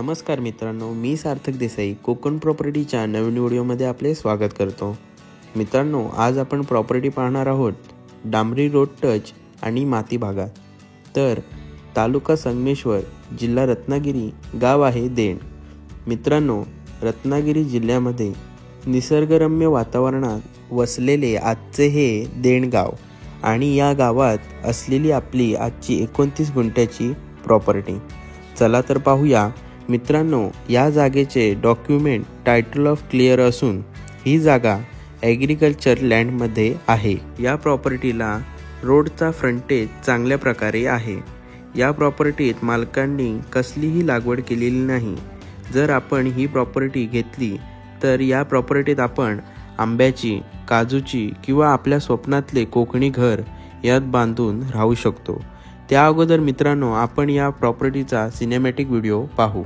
नमस्कार मित्रांनो, मी सार्थक देसाई कोकण प्रॉपर्टीच्या नवीन व्हिडिओमध्ये आपले स्वागत करतो। मित्रांनो, आज आपण प्रॉपर्टी पाहणार आहोत डांबरी रोड टच आणि माती भागात। तर तालुका संगमेश्वर, जिल्हा रत्नागिरी, गाव आहे देण। मित्रांनो, रत्नागिरी जिल्ह्यामध्ये निसर्गरम्य वातावरणात वसलेले आजचे हे देण गाव आणि या गावात असलेली आपली आजची 29 गुंठ्याची प्रॉपर्टी। चला तर पाहूया। मित्रांनो, या जागेचे डॉक्युमेंट टायटल ऑफ क्लिअर असून ही जागा ॲग्रिकल्चर लँडमध्ये आहे। या प्रॉपर्टीला रोडचा फ्रंटेज चांगल्या प्रकारे आहे। या प्रॉपर्टीत मालकांनी कसलीही लागवड केलेली नाही। जर आपण ही प्रॉपर्टी घेतली तर या प्रॉपर्टीत आपण आंब्याची, काजूची किंवा आपल्या स्वप्नातले कोकणी घर यात बांधून राहू शकतो। त्या अगोदर मित्रांनो, आपण या प्रॉपर्टीचा सिनेमॅटिक व्हिडिओ पाहू।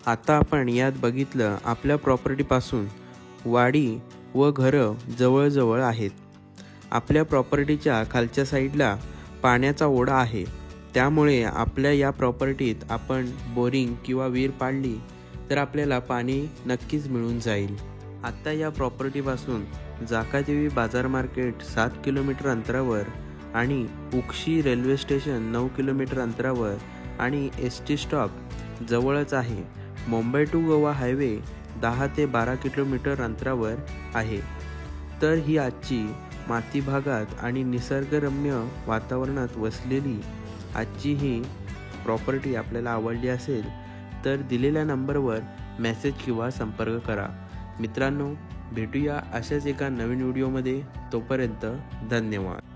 आता आपण यात बघितलं, आपल्या प्रॉपर्टीपासून वाडी व घरं जवळजवळ आहेत। आपल्या प्रॉपर्टीच्या खालच्या साईडला पाण्याचा ओढा आहे, त्यामुळे आपल्या या प्रॉपर्टीत आपण बोरिंग किंवा विहीर पाडली तर आपल्याला पाणी नक्कीच मिळून जाईल। आता या प्रॉपर्टीपासून जाकादेवी बाजार मार्केट 7 किलोमीटर अंतरावर आणि उक्षी रेल्वे स्टेशन 9 किलोमीटर अंतरावर आणि एसटी स्टॉप जवळच आहे। मुंबई टू गोवा हायवे 10 ते 12 किलोमीटर अंतरावर आहे। तर ही आजची माती भागात आणि निसर्गरम्य वातावरणात वसलेली आजची ही प्रॉपर्टी आपल्याला आवडली असेल तर दिलेल्या नंबरवर मेसेज किंवा संपर्क करा। मित्रांनो, भेटूया अशाच एका नवीन व्हिडिओमध्ये। तोपर्यंत धन्यवाद।